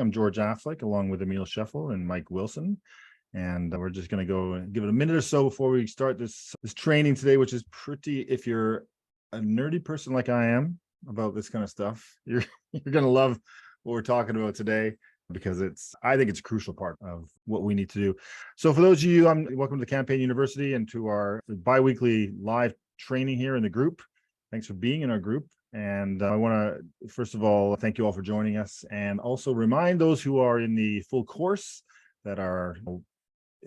I'm George Affleck, along with Emil Scheffel and Mike Wilson. And we're just going to go and give it a minute or so before we start this training today, which is pretty, if you're a nerdy person like I am about this kind of stuff, you're going to love what we're talking about today, because I think it's a crucial part of what we need to do. So for those of you, welcome to Campaign University and to our bi-weekly live training here in the group. Thanks for being in our group. And I want to, first of all, thank you all for joining us, and also remind those who are in the full course that our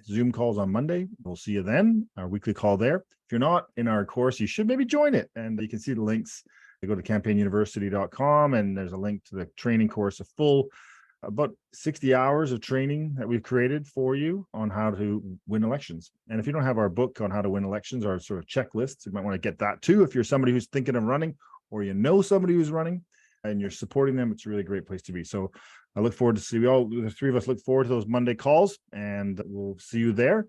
Zoom calls on Monday. We'll see you then, our weekly call there. If you're not in our course, you should maybe join it. And you can see the links. You go to campaignuniversity.com, and there's a link to the training course, a full about 60 hours of training that we've created for you on how to win elections. And if you don't have our book on how to win elections, our sort of checklists, you might want to get that too. If you're somebody who's thinking of running, or you know somebody who's running and you're supporting them, it's a really great place to be. So I look forward to see you all. The three of us look forward to those Monday calls, and we'll see you there.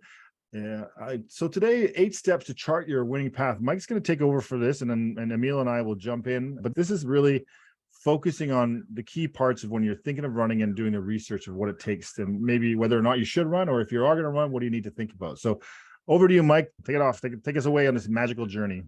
So today, 8 steps to chart your winning path. Mike's going to take over for this, and Emil and I will jump in. But this is really focusing on the key parts of when you're thinking of running and doing the research of what it takes to maybe whether or not you should run, or if you are going to run, what do you need to think about? So over to you, Mike. Take it off. Take us away on this magical journey.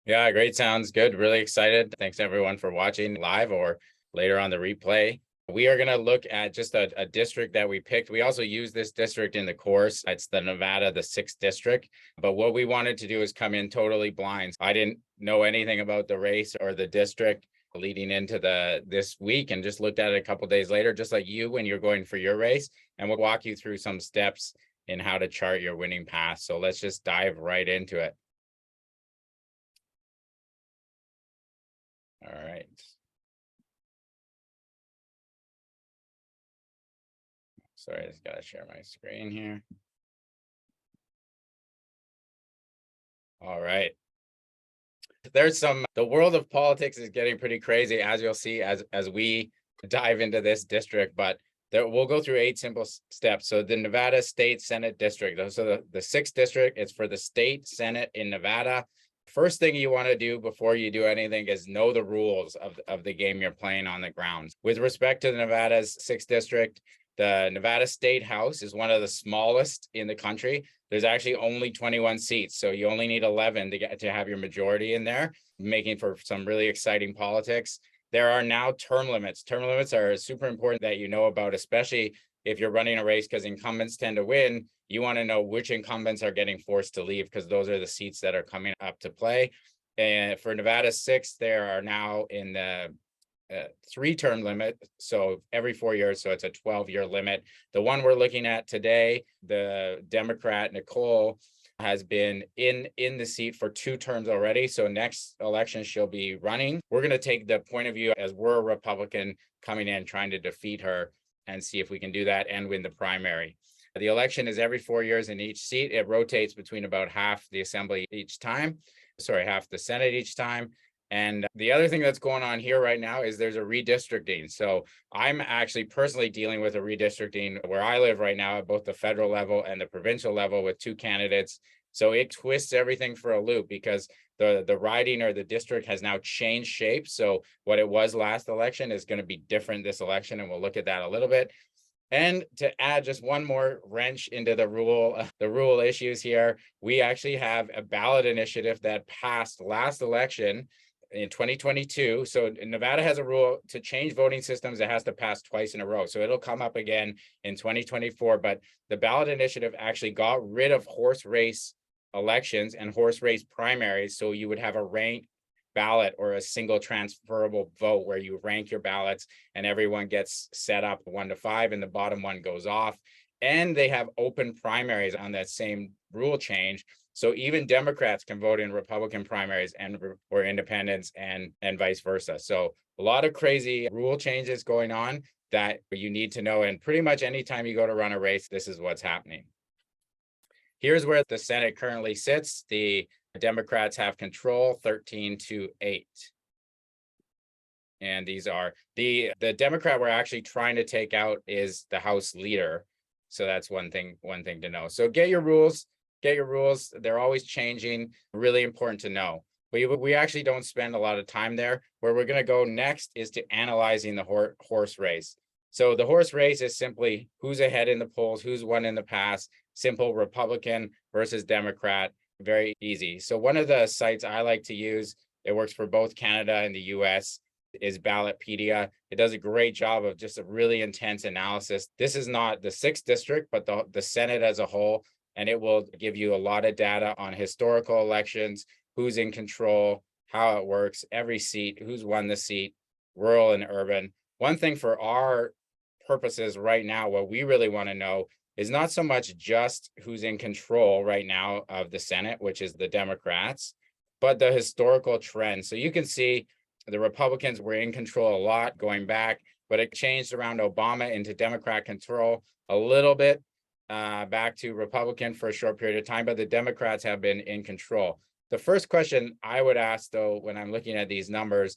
Yeah, great. Sounds good. Really excited. Thanks everyone for watching live or later on the replay. We are going to look at just a district that we picked. We also use this district in the course. It's the Nevada, the 6th district. But what we wanted to do is come in totally blind. I didn't know anything about the race or the district leading into this week, and just looked at it a couple days later, just like you when you're going for your race. And we'll walk you through some steps in how to chart your winning path. So let's just dive right into it. All right. Sorry, I just got to share my screen here. All right. The world of politics is getting pretty crazy, as you'll see as we dive into this district, but we'll go through 8 simple steps. So the Nevada State Senate District, so the 6th district, it's for the state Senate in Nevada. First thing you want to do before you do anything is know the rules of the game you're playing on the ground. With respect to the Nevada's 6th district, the Nevada State House is one of the smallest in the country. There's actually only 21 seats, so you only need 11 to have your majority in there, making for some really exciting politics. There are now term limits. Term limits are super important that you know about, especially if you're running a race, because incumbents tend to win. You want to know which incumbents are getting forced to leave, because those are the seats that are coming up to play. And for Nevada 6, there are now in the 3-term limit, so every 4 years, so it's a 12-year limit. The one we're looking at today, the Democrat Nicole has been in the seat for 2 terms already, so next election she'll be running. We're going to take the point of view as we're a Republican coming in trying to defeat her, and see if we can do that and win the primary. The election is every 4 years in each seat. It rotates between about half the assembly each time, half the Senate each time. And the other thing that's going on here right now is there's a redistricting. So I'm actually personally dealing with a redistricting where I live right now at both the federal level and the provincial level with 2 candidates. So it twists everything for a loop, because the riding or the district has now changed shape. So what it was last election is going to be different this election, and we'll look at that a little bit. And to add just one more wrench into the rule issues here, we actually have a ballot initiative that passed last election in 2022. So Nevada has a rule to change voting systems. It has to pass twice in a row. So it'll come up again in 2024. But the ballot initiative actually got rid of horse race elections and horse race primaries. So you would have a ranked ballot or a single transferable vote where you rank your ballots and everyone gets set up 1 to 5 and the bottom one goes off. And they have open primaries on that same rule change. So even Democrats can vote in Republican primaries or independents and vice versa. So a lot of crazy rule changes going on that you need to know. And pretty much anytime you go to run a race, this is what's happening. Here's where the Senate currently sits. The Democrats have control 13-8. And these are the Democrat we're actually trying to take out is the House leader. So that's one thing to know. So get your rules. They're always changing. Really important to know. We actually don't spend a lot of time there. Where we're going to go next is to analyzing the horse race. So the horse race is simply who's ahead in the polls, who's won in the past, simple Republican versus Democrat, very easy. So one of the sites I like to use, it works for both Canada and the US, is Ballotpedia. It does a great job of just a really intense analysis. This is not the 6th district, but the Senate as a whole, and it will give you a lot of data on historical elections, who's in control, how it works, every seat, who's won the seat, rural and urban. One thing for our purposes right now, what we really want to know is not so much just who's in control right now of the Senate, which is the Democrats, but the historical trend. So you can see the Republicans were in control a lot going back, but it changed around Obama into Democrat control a little bit, back to Republican for a short period of time, but the Democrats have been in control. The first question I would ask, though, when I'm looking at these numbers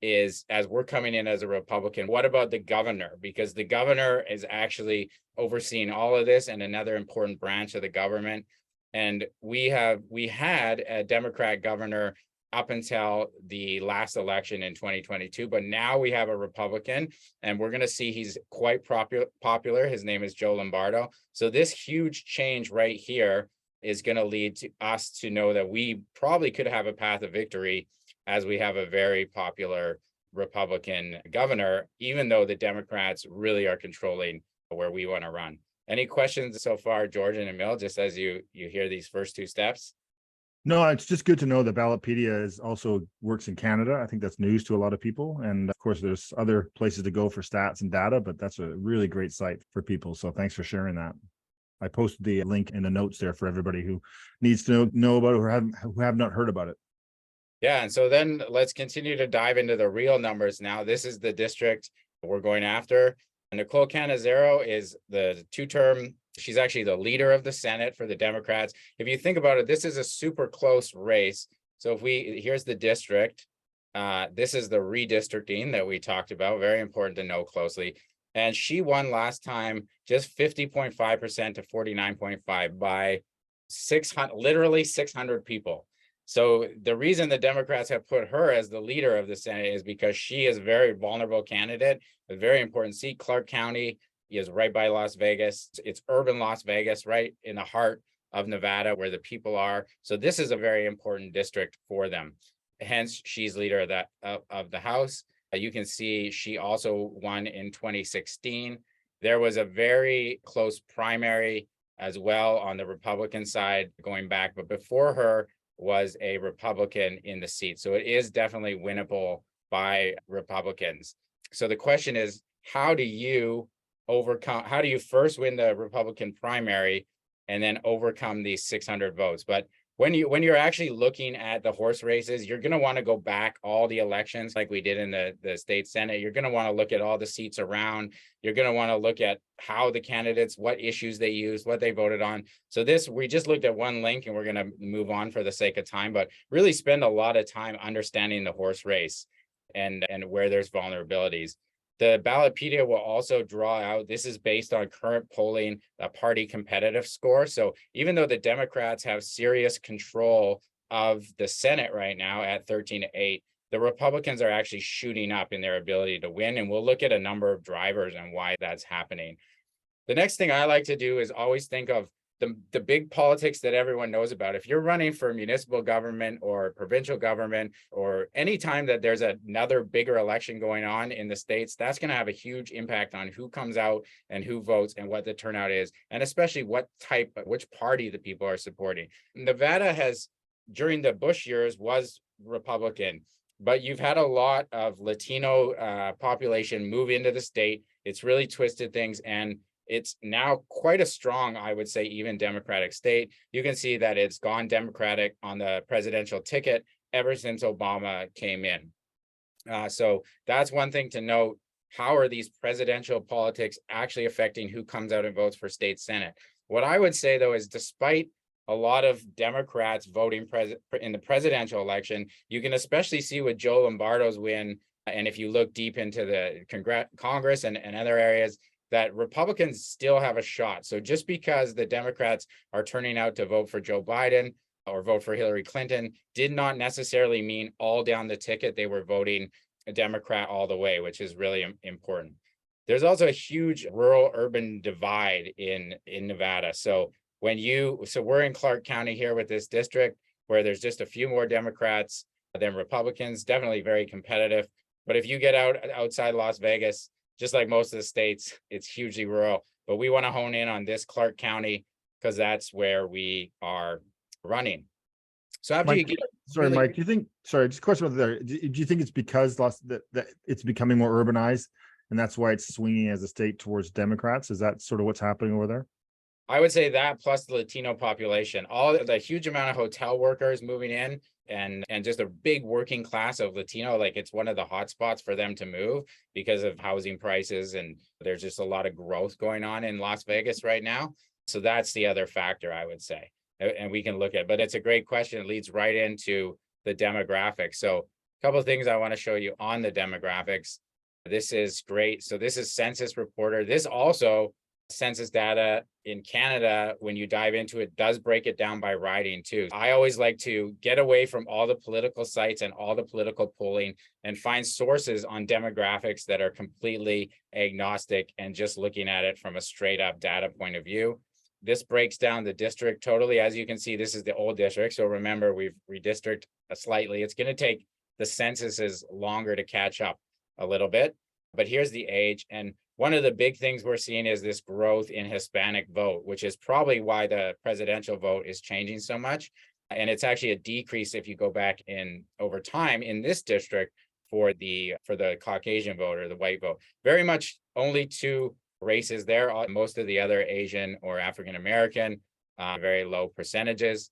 is, as we're coming in as a Republican, what about the governor? Because the governor is actually overseeing all of this and another important branch of the government. And we had a Democrat governor up until the last election in 2022, but now we have a Republican, and we're going to see he's quite popular. His name is Joe Lombardo. So this huge change right here is going to lead to us to know that we probably could have a path of victory, as we have a very popular Republican governor, even though the Democrats really are controlling where we want to run. Any questions so far, George and Emil, just as you hear these first two steps? No, it's just good to know that Ballotpedia is also works in Canada. I think that's news to a lot of people. And of course, there's other places to go for stats and data, but that's a really great site for people. So thanks for sharing that. I posted the link in the notes there for everybody who needs to know about it or who have not heard about it. Yeah, and so then let's continue to dive into the real numbers now. This is the district we're going after. Nicole Cannizzaro is the two-term, she's actually the leader of the Senate for the Democrats. If you think about it, this is a super close race. So here's the district. This is the redistricting that we talked about, very important to know closely. And she won last time just 50.5% to 49.5 by 600, literally 600 people. So the reason the Democrats have put her as the leader of the Senate is because she is a very vulnerable candidate, a very important seat. Clark County is right by Las Vegas. It's urban Las Vegas, right in the heart of Nevada where the people are. So this is a very important district for them. Hence, she's leader of the House. You can see she also won in 2016. There was a very close primary as well on the Republican side going back, but before her was a Republican in the seat. So it is definitely winnable by Republicans. So the question is, how do you first win the Republican primary and then overcome these 600 votes? But when you're actually looking at the horse races, you're going to want to go back all the elections like we did in the state Senate. You're going to want to look at all the seats around. You're going to want to look at how the candidates, what issues they used, what they voted on. So we just looked at one link and we're going to move on for the sake of time, but really spend a lot of time understanding the horse race and where there's vulnerabilities. The Ballotpedia will also draw out, this is based on current polling, a party competitive score. So even though the Democrats have serious control of the Senate right now at 13-8, the Republicans are actually shooting up in their ability to win. And we'll look at a number of drivers and why that's happening. The next thing I like to do is always think of the big politics that everyone knows about. If you're running for municipal government or provincial government, or any time that there's another bigger election going on in the States, that's going to have a huge impact on who comes out and who votes and what the turnout is, and especially which party the people are supporting. Nevada has, during the Bush years, was Republican, but you've had a lot of Latino population move into the state. It's really twisted things, and it's now quite a strong, I would say, even Democratic state. You can see that it's gone Democratic on the presidential ticket ever since Obama came in. So that's one thing to note. How are these presidential politics actually affecting who comes out and votes for state Senate? What I would say, though, is despite a lot of Democrats voting in the presidential election, you can especially see with Joe Lombardo's win, and if you look deep into the Congress and other areas, that Republicans still have a shot. So just because the Democrats are turning out to vote for Joe Biden or vote for Hillary Clinton did not necessarily mean all down the ticket they were voting a Democrat all the way, which is really important. There's also a huge rural urban divide in Nevada. So we're in Clark County here with this district where there's just a few more Democrats than Republicans, definitely very competitive. But if you get outside Las Vegas, just like most of the states, it's hugely rural. But we want to hone in on this Clark County because that's where we are running. So after you Mike, get sorry, really, Mike, do you think, sorry, just a question about there. Do you think it's because that it's becoming more urbanized and that's why it's swinging as a state towards Democrats? Is that sort of what's happening over there? I would say that plus the Latino population, all the huge amount of hotel workers moving in and just a big working class of Latino, like it's one of the hot spots for them to move because of housing prices. And there's just a lot of growth going on in Las Vegas right now. So that's the other factor, I would say. And we can look at, but it's a great question. It leads right into the demographics. So a couple of things I want to show you on the demographics. This is great. So this is Census Reporter. This also census data in Canada, when you dive into it, does break it down by riding too. I always like to get away from all the political sites and all the political polling and find sources on demographics that are completely agnostic and just looking at it from a straight up data point of view. This breaks down the district totally. As you can see, this is the old district. So remember, we've redistricted slightly. It's going to take the censuses longer to catch up a little bit, but here's the age. And one of the big things we're seeing is this growth in Hispanic vote, which is probably why the presidential vote is changing so much. And it's actually a decrease if you go back in over time in this district for the Caucasian vote or the white vote. Very much only two races there. Most of the other Asian or African American, very low percentages.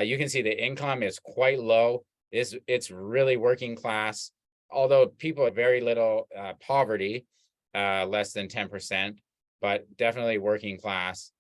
You can see the income is quite low. It's really working class, although people have very little poverty. Less than 10%, but definitely working class.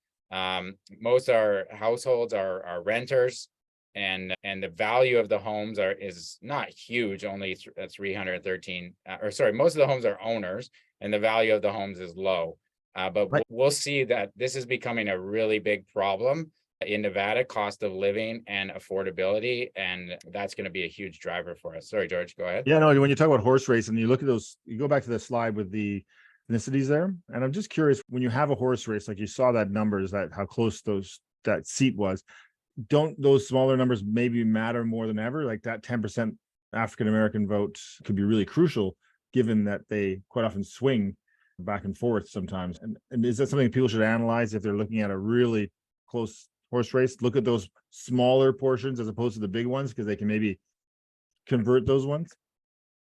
Most our households are renters, and the value of the homes is not huge, only 313, or sorry, most of the homes are owners, and the value of the homes is low. But Right. we'll see that this is becoming a really big problem in Nevada, cost of living and affordability, and that's going to be a huge driver for us. Sorry, George, go ahead. Yeah, no, when you talk about horse race and you look at those, you go back to the slide with the ethnicities there. And I'm just curious, when you have a horse race, like you saw that numbers, that how close that seat was, don't those smaller numbers maybe matter more than ever? Like that 10% African American vote could be really crucial, given that they quite often swing back and forth sometimes. And is that something people should analyze if they're looking at a really close horse race? Look at those smaller portions as opposed to the big ones, because they can maybe convert those ones.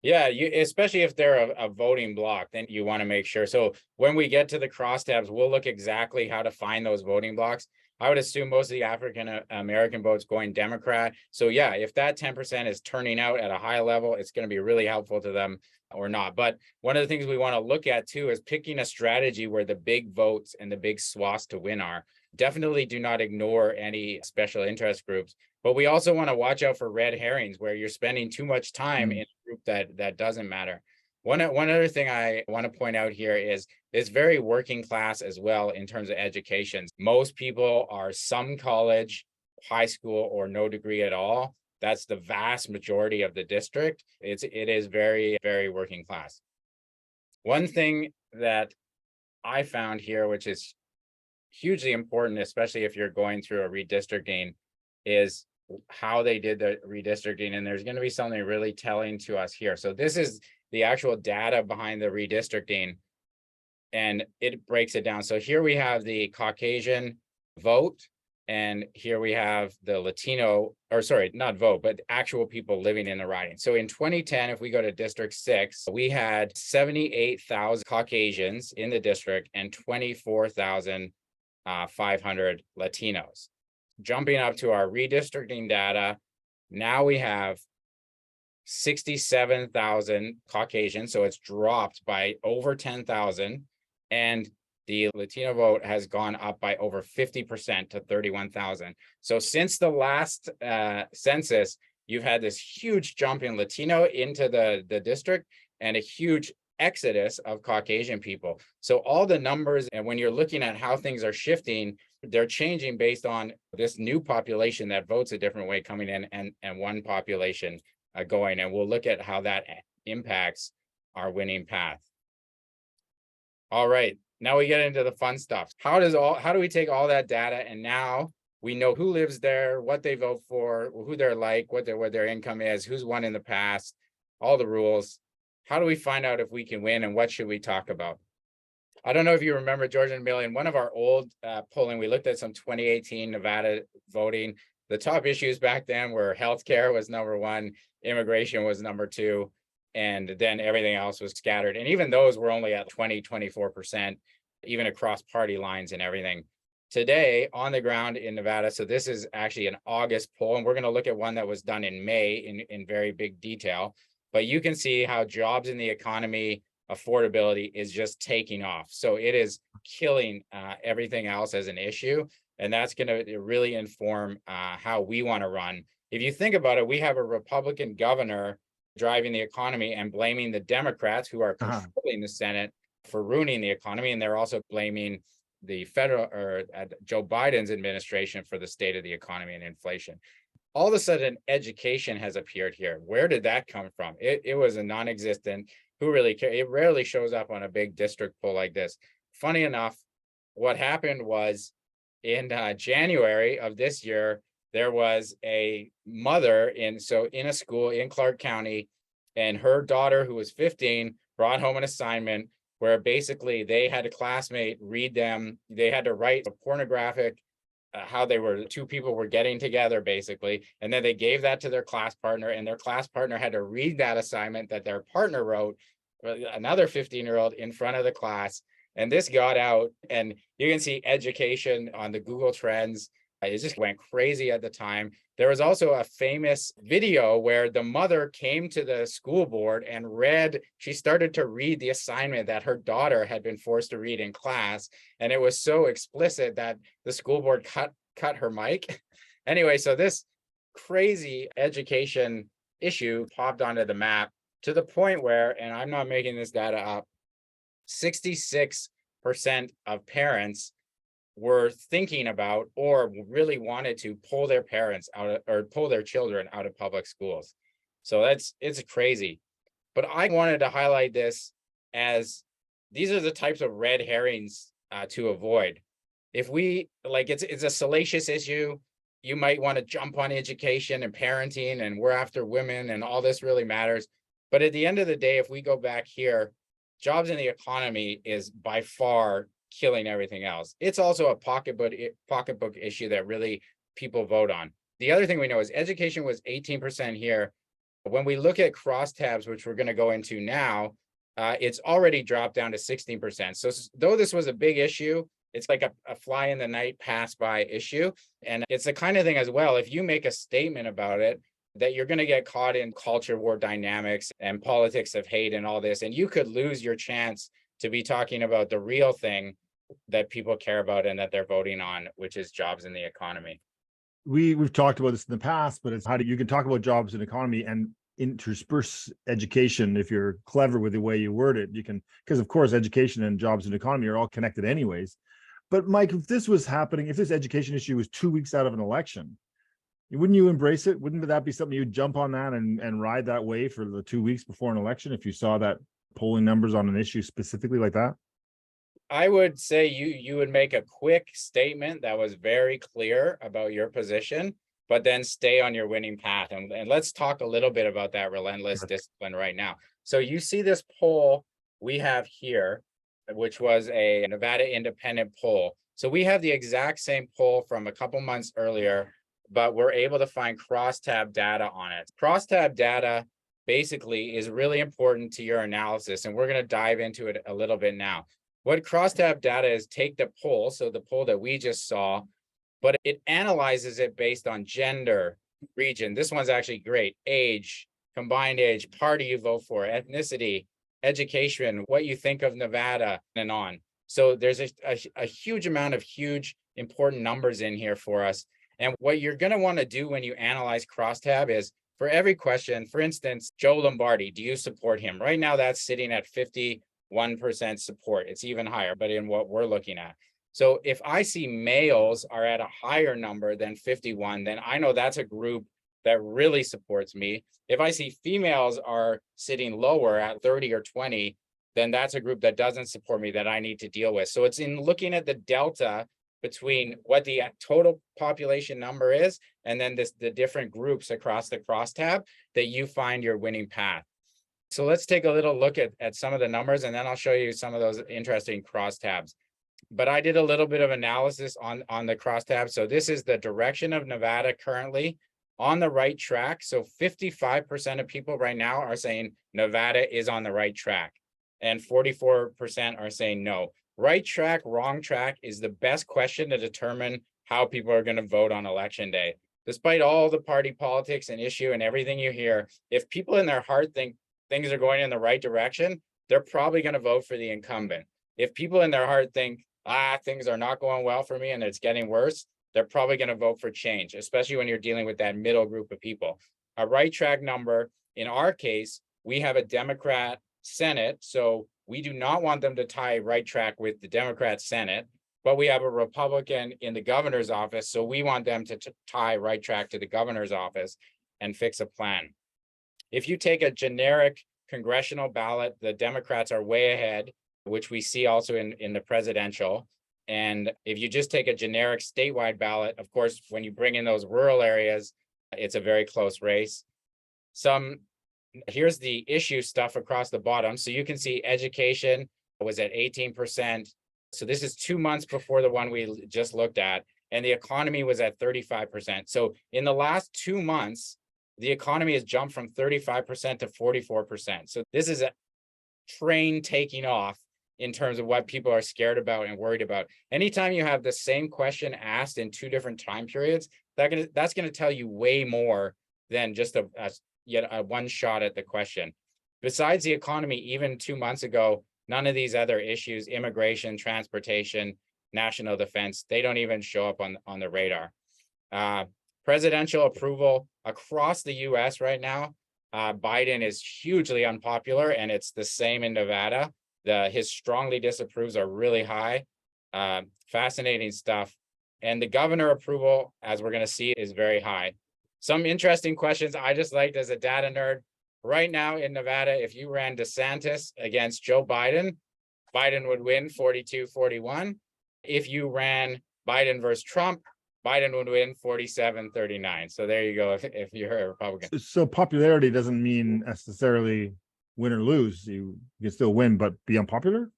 Yeah, especially if they're a voting block, then you want to make sure. So when we get to the crosstabs, we'll look exactly how to find those voting blocks. I would assume most of the African American votes going Democrat. So yeah, if that 10% is turning out at a high level, it's going to be really helpful to them or not. But one of the things we want to look at too is picking a strategy where the big votes and the big swaths to win are. Definitely do not ignore any special interest groups. But we also want to watch out for red herrings where you're spending too much time in a group that doesn't matter. One other thing I want to point out here is it's very working class as well in terms of education. Most people are some college, high school, or no degree at all. That's the vast majority of the district. It is very, very working class. One thing that I found here, which is hugely important, especially if you're going through a redistricting, is how they did the redistricting. And there's going to be something really telling to us here. So this is the actual data behind the redistricting, and it breaks it down. So here we have the Caucasian vote, and here we have the Latino, or sorry, not vote, but actual people living in the riding. So in 2010, if we go to District 6, we had 78,000 Caucasians in the district and 24,500 Latinos. Jumping up to our redistricting data, now we have 67,000 Caucasians, so it's dropped by over 10,000, and the Latino vote has gone up by over 50% to 31,000. So since the last census, you've had this huge jump in Latino into the district and a huge exodus of Caucasian people. So all the numbers, and when you're looking at how things are shifting, they're changing based on this new population that votes a different way coming in, and one population going. And we'll look at how that impacts our winning path. All right, now we get into the fun stuff. How do we take all that data and now we know who lives there, what they vote for, who they're like, what their income is, who's won in the past, all the rules. How do we find out if we can win and what should we talk about? I don't know if you remember, George and Amelia, in one of our old polling, we looked at some 2018 Nevada voting. The top issues back then were healthcare was number one, immigration was number two, and then everything else was scattered. And even those were only at 24%, even across party lines and everything. Today, on the ground in Nevada, so this is actually an August poll, and we're going to look at one that was done in May in very big detail. But you can see how jobs in the economy, affordability is just taking off. So it is killing everything else as an issue. And that's going to really inform how we want to run. If you think about it, we have a Republican governor driving the economy and blaming the Democrats who are controlling the Senate for ruining the economy. And they're also blaming the federal or Joe Biden's administration for the state of the economy and inflation. All of a sudden, education has appeared here. Where did that come from? It was a non-existent. Who really cares? It rarely shows up on a big district poll like this. Funny enough, what happened was in January of this year, there was a mother in a school in Clark County, and her daughter, who was 15, brought home an assignment where basically they had a classmate read them. They had to write a pornographic how two people were getting together basically, and then they gave that to their class partner, and their class partner had to read that assignment that their partner wrote, another 15-year-old, in front of the class. And this got out, and you can see education on the Google Trends. It just went crazy at the time. There was also a famous video where the mother came to the school board and she started to read the assignment that her daughter had been forced to read in class. And it was so explicit that the school board cut her mic. Anyway, so this crazy education issue popped onto the map to the point where, and I'm not making this data up, 66% of parents were thinking about or really wanted to pull their parents out or pull their children out of public schools. So it's crazy. But I wanted to highlight this as these are the types of red herrings to avoid. If we it's a salacious issue, you might want to jump on education and parenting and we're after women and all this really matters. But at the end of the day, if we go back here, jobs in the economy is by far killing everything else. It's also a pocketbook issue that really people vote on. The other thing we know is education was 18% here. When we look at crosstabs, which we're going to go into now, it's already dropped down to 16%. So though this was a big issue, it's like a fly in the night pass by issue. And it's the kind of thing as well, if you make a statement about it, that you're going to get caught in culture war dynamics and politics of hate and all this, and you could lose your chance to be talking about the real thing that people care about and that they're voting on, which is jobs in the economy. We've talked about this in the past, but it's you can talk about jobs and economy and intersperse education. If you're clever with the way you word it, you can, because of course education and jobs and economy are all connected anyways. But Mike, if this was happening, if this education issue was 2 weeks out of an election, wouldn't you embrace it? Wouldn't that be something you'd jump on that and ride that way for the 2 weeks before an election if you saw that polling numbers on an issue specifically like that? I would say you would make a quick statement that was very clear about your position, but then stay on your winning path. And let's talk a little bit about that relentless discipline right now. So you see this poll we have here, which was a Nevada independent poll. So we have the exact same poll from a couple months earlier, but we're able to find crosstab data on it. Crosstab data basically is really important to your analysis, and we're going to dive into it a little bit now. What crosstab data is, take the poll, so the poll that we just saw, but it analyzes it based on gender, region. This one's actually great. Age, combined age, party you vote for, ethnicity, education, what you think of Nevada, and on. So there's a huge amount of important numbers in here for us. And what you're going to want to do when you analyze crosstab is, for every question, for instance, Joe Lombardi, do you support him? Right now, that's sitting at 51% support. It's even higher, but in what we're looking at. So if I see males are at a higher number than 51, then I know that's a group that really supports me. If I see females are sitting lower at 30 or 20, then that's a group that doesn't support me that I need to deal with. So it's in looking at the delta between what the total population number is, and then the different groups across the crosstab that you find your winning path. So let's take a little look at some of the numbers, and then I'll show you some of those interesting crosstabs. But I did a little bit of analysis on the crosstab. So this is the direction of Nevada currently on the right track. So 55% of people right now are saying Nevada is on the right track, and 44% are saying no. Right track, wrong track is the best question to determine how people are going to vote on election day. Despite all the party politics and issue and everything you hear, if people in their heart think things are going in the right direction, they're probably going to vote for the incumbent. If people in their heart think, things are not going well for me and it's getting worse, they're probably going to vote for change, especially when you're dealing with that middle group of people. A right track number, in our case, we have a Democrat Senate, so we do not want them to tie right track with the Democrat Senate, but we have a Republican in the governor's office, so we want them to tie right track to the governor's office and fix a plan. If you take a generic congressional ballot, the Democrats are way ahead, which we see also in the presidential. And if you just take a generic statewide ballot, of course, when you bring in those rural areas, it's a very close race. Here's the issue stuff across the bottom. So you can see education was at 18%. So this is 2 months before the one we just looked at. And the economy was at 35%. So in the last 2 months, the economy has jumped from 35% to 44%. So this is a train taking off in terms of what people are scared about and worried about. Anytime you have the same question asked in 2 different time periods, that's going to tell you way more than just a one shot at the question. Besides the economy, even 2 months ago, none of these other issues, immigration, transportation, national defense, they don't even show up on the radar. Presidential approval across the US right now, Biden is hugely unpopular, and it's the same in Nevada. His strongly disapproves are really high. Fascinating stuff. And the governor approval, as we're going to see, is very high. Some interesting questions I just liked as a data nerd. Right now in Nevada, if you ran DeSantis against Joe Biden, Biden would win 42-41. If you ran Biden versus Trump, Biden would win 47-39. So there you go, if you're a Republican. So popularity doesn't mean necessarily win or lose. You can still win, but be unpopular?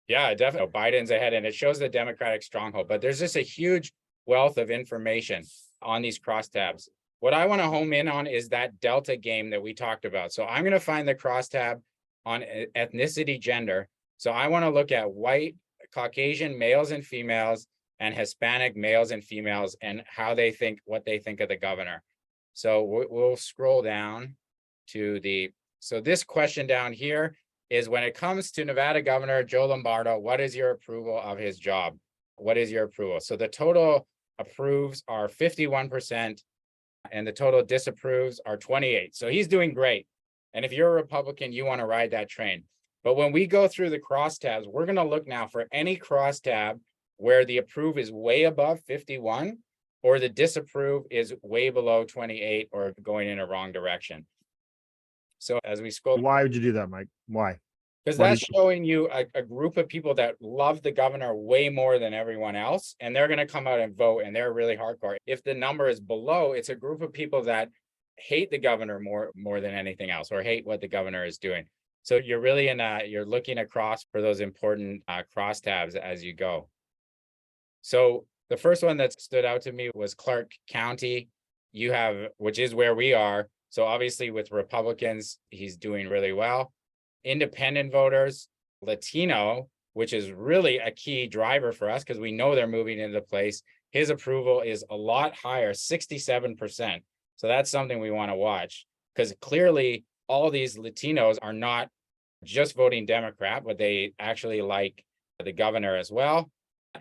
Yeah, definitely. Biden's ahead, and it shows the Democratic stronghold. But there's just a huge wealth of information on these crosstabs. What I want to home in on is that delta game that we talked about. So I'm going to find the crosstab on ethnicity, gender. So I want to look at white, Caucasian males and females, and Hispanic males and females, and how they think, what they think of the governor. So we'll scroll down to so this question down here is, when it comes to Nevada Governor Joe Lombardo, what is your approval of his job? What is your approval? So the total approves are 51%, and the total disapproves are 28%. So he's doing great. And if you're a Republican, you want to ride that train. But when we go through the crosstabs, we're going to look now for any crosstab where the approve is way above 51, or the disapprove is way below 28, or going in a wrong direction. So as we scroll, Why would you do that, Mike? Why? because that's showing you a group of people that love the governor way more than everyone else, and they're going to come out and vote, and they're really hardcore. If the number is below, it's a group of people that hate the governor more than anything else, or hate what the governor is doing. So you're really you're looking across for those important crosstabs as you go. So the first one that stood out to me was Clark County. Which is where we are. So obviously with Republicans, he's doing really well. Independent voters, Latino, which is really a key driver for us because we know they're moving into place. His approval is a lot higher, 67%. So that's something we want to watch, because clearly all these Latinos are not just voting Democrat, but they actually like the governor as well.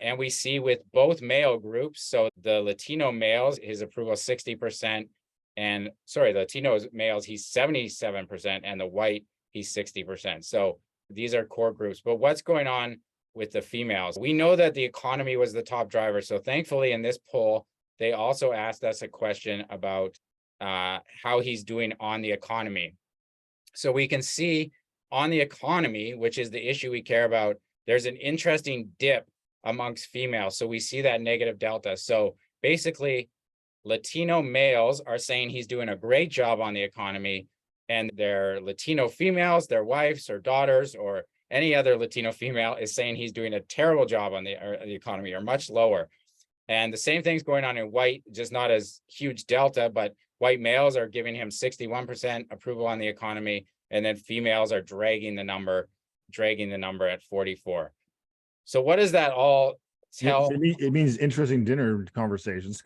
And we see with both male groups, so the Latino males, his approval is 60%, and Latino males, he's 77%, and the white, he's 60%. So these are core groups. But what's going on with the females? We know that the economy was the top driver. So thankfully in this poll, they also asked us a question about how he's doing on the economy. So we can see on the economy, which is the issue we care about, there's an interesting dip amongst females. So we see that negative delta. So basically, Latino males are saying he's doing a great job on the economy, and their Latino females, their wives or daughters or any other Latino female is saying he's doing a terrible job on the economy, or much lower. And the same thing's going on in white, just not as huge delta, but white males are giving him 61% approval on the economy, and then females are dragging the number at 44. So what does that all tell? It means interesting dinner conversations.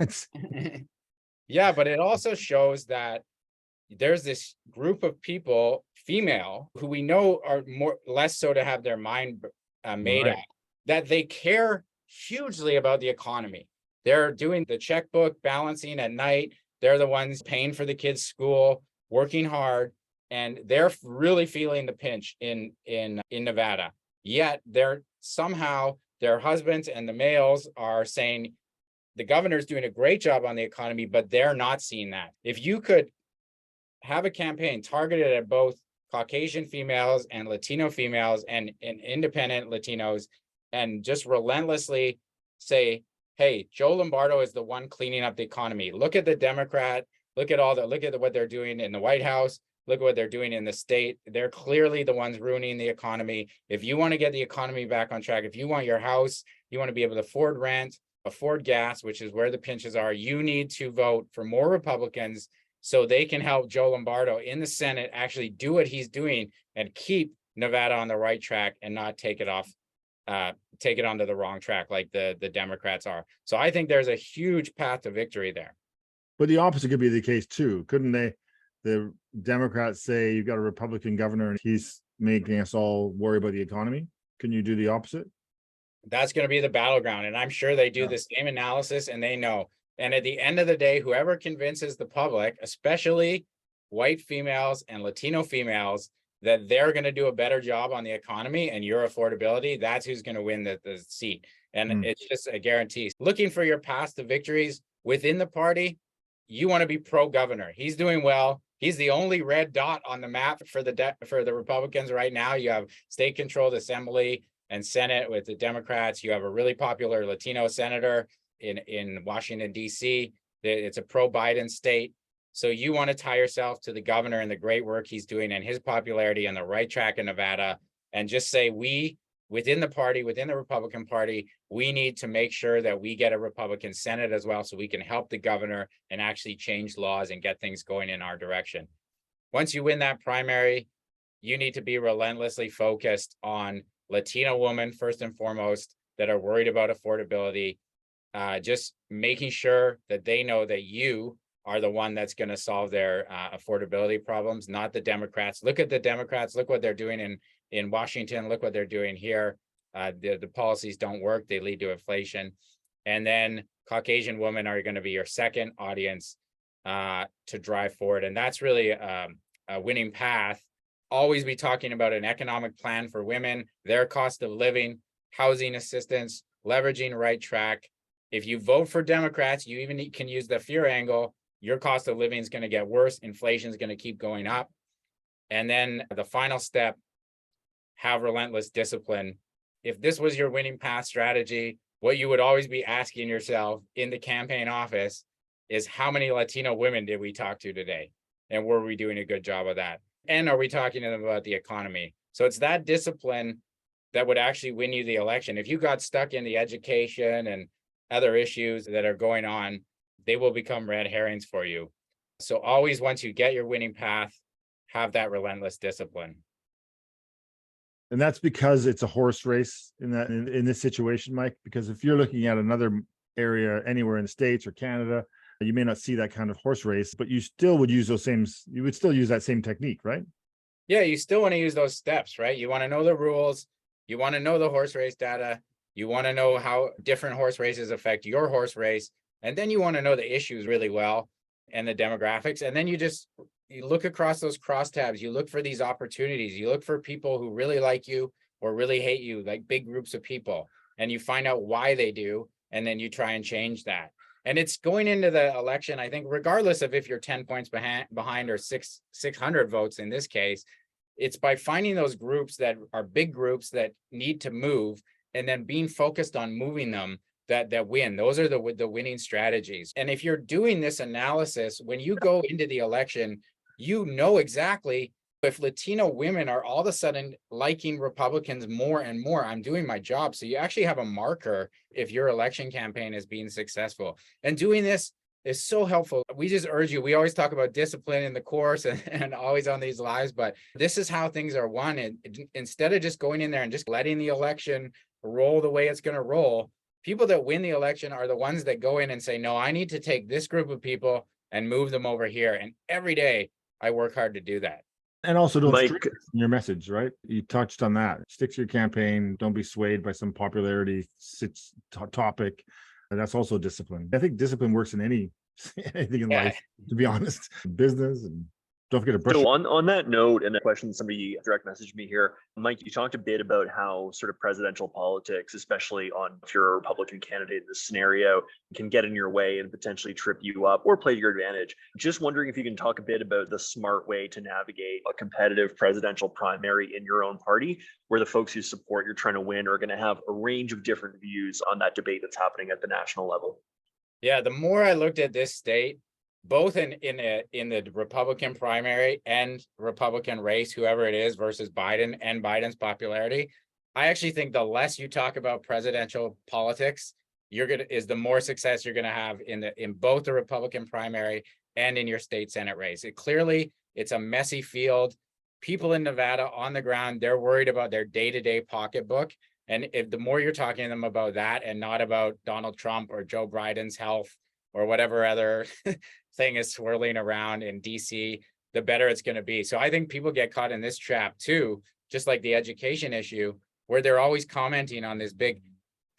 Yeah, but it also shows that there's this group of people, female, who we know are less so to have their mind made Right. up, that they care hugely about the economy. They're doing the checkbook balancing at night. They're the ones paying for the kids' school, working hard, and they're really feeling the pinch in Nevada. Yet they're somehow, their husbands and the males are saying the governor's doing a great job on the economy, but they're not seeing that. If you could have a campaign targeted at both Caucasian females and Latino females and independent Latinos, and just relentlessly say, hey, Joe Lombardo is the one cleaning up the economy. Look at the Democrat, look at what they're doing in the White House, look at what they're doing in the state. They're clearly the ones ruining the economy. If you want to get the economy back on track, if you want your house, you want to be able to afford rent, afford gas, which is where the pinches are, you need to vote for more Republicans so they can help Joe Lombardo in the Senate actually do what he's doing and keep Nevada on the right track and not take it onto the wrong track like the Democrats are. So I think there's a huge path to victory there. But the opposite could be the case too. Couldn't they? The Democrats say you've got a Republican governor and he's making us all worry about the economy. Can you do the opposite? That's going to be the battleground. And I'm sure they do the same analysis and they know. And at the end of the day, whoever convinces the public, especially white females and Latino females, that they're going to do a better job on the economy and your affordability, that's who's going to win the seat. And it's just a guarantee. Looking for your path to victories within the party, you want to be pro-governor. He's doing well. He's the only red dot on the map for the Republicans right now. You have state-controlled assembly and Senate with the Democrats. You have a really popular Latino senator in Washington, D.C. It's a pro-Biden state. So you want to tie yourself to the governor and the great work he's doing and his popularity on the right track in Nevada, and just say, we, within the party, within the Republican Party, we need to make sure that we get a Republican Senate as well so we can help the governor and actually change laws and get things going in our direction. Once you win that primary, you need to be relentlessly focused on Latino women, first and foremost, that are worried about affordability, just making sure that they know that you are the one that's going to solve their affordability problems, not the Democrats. Look at the Democrats. Look what they're doing in Washington. Look what they're doing here. The policies don't work. They lead to inflation. And then Caucasian women are going to be your second audience to drive forward. And that's really a winning path. Always be talking about an economic plan for women, their cost of living, housing assistance, leveraging right track. If you vote for Democrats, you even can use the fear angle. Your cost of living is going to get worse. Inflation is going to keep going up. And then the final step, have relentless discipline. If this was your winning path strategy, what you would always be asking yourself in the campaign office is, how many Latino women did we talk to today? And were we doing a good job of that? And are we talking to them about the economy? So it's that discipline that would actually win you the election. If you got stuck in the education and other issues that are going on, they will become red herrings for you. So always, once you get your winning path, have that relentless discipline. And that's because it's a horse race in this situation, Mike, because if you're looking at another area anywhere in the States or Canada, you may not see that kind of horse race, but you still would use you would still use that same technique, right? Yeah, you still want to use those steps, right? You want to know the rules. You want to know the horse race data. You want to know how different horse races affect your horse race. And then you want to know the issues really well and the demographics. And then you look across those crosstabs. You look for these opportunities. You look for people who really like you or really hate you, like big groups of people. And you find out why they do. And then you try and change that. And it's going into the election, I think, regardless of if you're 10 points behind or 600 votes in this case, It's by finding those groups that are big groups that need to move, and then being focused on moving them that win. Those are the winning strategies. And if you're doing this analysis, when you go into the election, you know exactly if Latino women are all of a sudden liking Republicans more and more, I'm doing my job. So you actually have a marker if your election campaign is being successful. And doing this is so helpful. We just urge you. We always talk about discipline in the course and always on these lives, but this is how things are won. And instead of just going in there and just letting the election roll the way it's going to roll, people that win the election are the ones that go in and say, no, I need to take this group of people and move them over here. And every day I work hard to do that. And also don't Mike, stick in your message, right? You touched on that. Stick to your campaign. Don't be swayed by some popularity topic. And that's also discipline. I think discipline works in anything in life, to be honest. Business, and don't forget to brush. So on that note, and a question somebody direct messaged me here, Mike, you talked a bit about how sort of presidential politics, especially on if you're a Republican candidate in this scenario, can get in your way and potentially trip you up or play to your advantage. Just wondering if you can talk a bit about the smart way to navigate a competitive presidential primary in your own party, where the folks you support you're trying to win are going to have a range of different views on that debate that's happening at the national level. Yeah, the more I looked at this state, both in the Republican primary and Republican race, whoever it is versus Biden and Biden's popularity, I actually think the less you talk about presidential politics, is the more success you're gonna have in both the Republican primary and in your state Senate race. It's a messy field. People in Nevada on the ground, they're worried about their day-to-day pocketbook. And if the more you're talking to them about that and not about Donald Trump or Joe Biden's health or whatever other thing is swirling around in DC, the better it's going to be. So I think people get caught in this trap too, just like the education issue, where they're always commenting on this big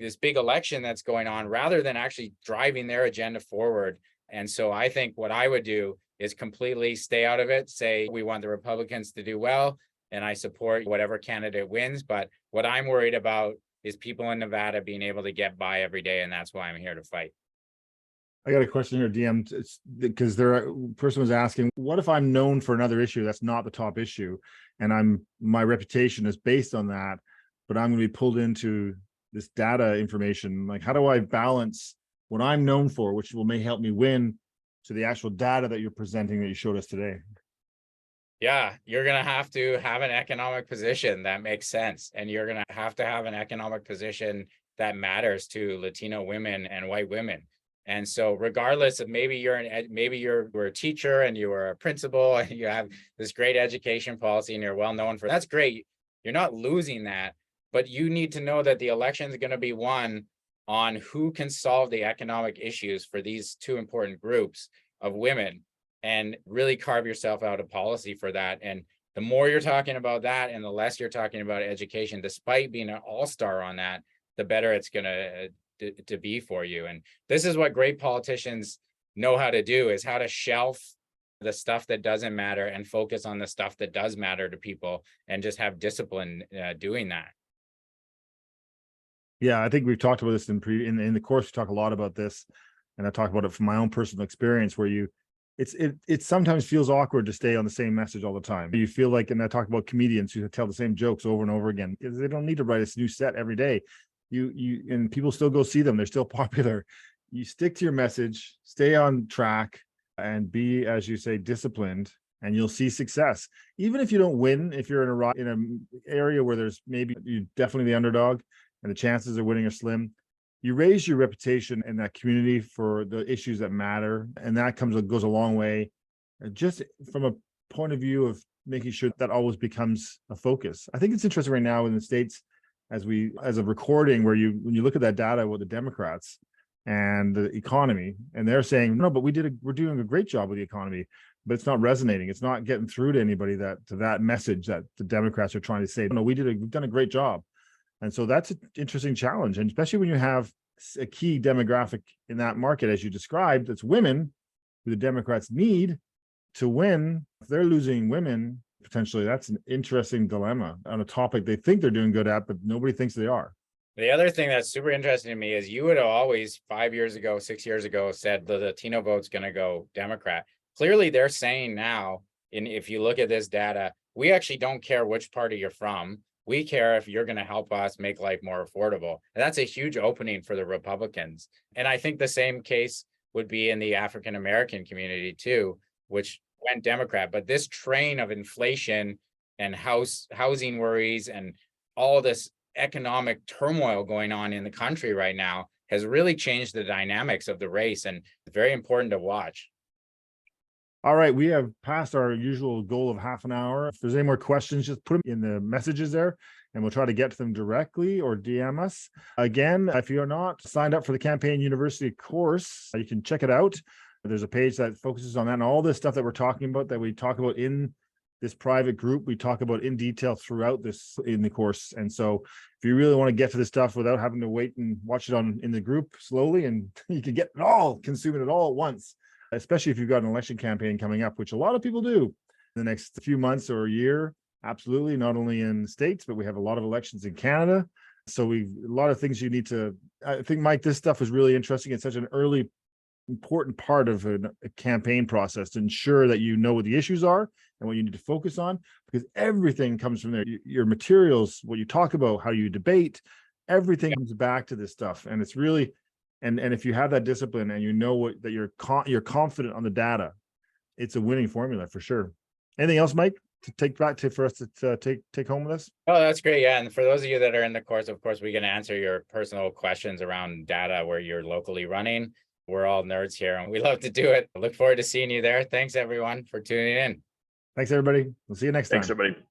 election that's going on rather than actually driving their agenda forward. And so I think what I would do is completely stay out of it, say we want the Republicans to do well, and I support whatever candidate wins. But what I'm worried about is people in Nevada being able to get by every day, and that's why I'm here to fight. I got a question here, DM, because person was asking, what if I'm known for another issue that's not the top issue, and my reputation is based on that, but I'm going to be pulled into this data information? Like, how do I balance what I'm known for, which may help me win, to the actual data that you're presenting that you showed us today? Yeah, you're going to have an economic position that makes sense. And you're going to have an economic position that matters to Latino women and white women. And so regardless of maybe you're a teacher and you were a principal and you have this great education policy and you're well known for, that's great. You're not losing that, but you need to know that the election is going to be won on who can solve the economic issues for these two important groups of women, and really carve yourself out a policy for that. And the more you're talking about that and the less you're talking about education, despite being an all-star on that, the better it's going to be for you. And this is what great politicians know how to do, is how to shelf the stuff that doesn't matter and focus on the stuff that does matter to people, and just have discipline doing that. Yeah, I think we've talked about this in the course. We talk a lot about this, and I talk about it from my own personal experience, where it sometimes feels awkward to stay on the same message all the time. You feel like, and I talk about comedians who tell the same jokes over and over again, because they don't need to write a new set every day. And people still go see them. They're still popular. You stick to your message, stay on track, and be, as you say, disciplined, and you'll see success. Even if you don't win, if you're in an area where there's maybe you're definitely the underdog and the chances of winning are slim, you raise your reputation in that community for the issues that matter, and that goes a long way. Just from a point of view of making sure that always becomes a focus. I think it's interesting right now in the States, as a recording, where when you look at that data with the Democrats and the economy, and they're saying, no, but we're doing a great job with the economy, but it's not resonating. It's not getting through to anybody that message that the Democrats are trying to say. No, we've done a great job. And so that's an interesting challenge. And especially when you have a key demographic in that market, as you described, that's women, who the Democrats need to win. If they're losing women, potentially, that's an interesting dilemma on a topic they think they're doing good at, but nobody thinks they are. The other thing that's super interesting to me is you would have always 5 years ago, 6 years ago, said the Latino vote's going to go Democrat. Clearly, they're saying now, if you look at this data, we actually don't care which party you're from. We care if you're going to help us make life more affordable. And that's a huge opening for the Republicans. And I think the same case would be in the African American community too, which went Democrat. But this train of inflation and housing worries and all this economic turmoil going on in the country right now has really changed the dynamics of the race, and it's very important to watch. All right, we have passed our usual goal of half an hour. If there's any more questions, just put them in the messages there and we'll try to get to them directly or DM us. Again, if you're not signed up for the Campaign University course, you can check it out. There's a page that focuses on that, and all this stuff that we're talking about, that we talk about in this private group, we talk about in detail throughout this in the course. And so if you really want to get to this stuff without having to wait and watch it in the group slowly, and you can get it all, consume it all at once, especially if you've got an election campaign coming up, which a lot of people do in the next few months or a year. Absolutely, not only in the States, but we have a lot of elections in Canada. So a lot of things you need to, I think, Mike, this stuff is really interesting. It's such an early, important part of a campaign process to ensure that you know what the issues are and what you need to focus on, because everything comes from there. Your materials, what you talk about, how you debate, everything comes back to this stuff. And it's really, and if you have that discipline and you know that you're confident on the data, it's a winning formula for sure. Anything else, Mike, to take back for us to take home with us? Oh, that's great. Yeah. And for those of you that are in the course, of course, we can answer your personal questions around data where you're locally running. We're all nerds here and we love to do it. I look forward to seeing you there. Thanks everyone for tuning in. Thanks everybody. We'll see you next time. Thanks everybody.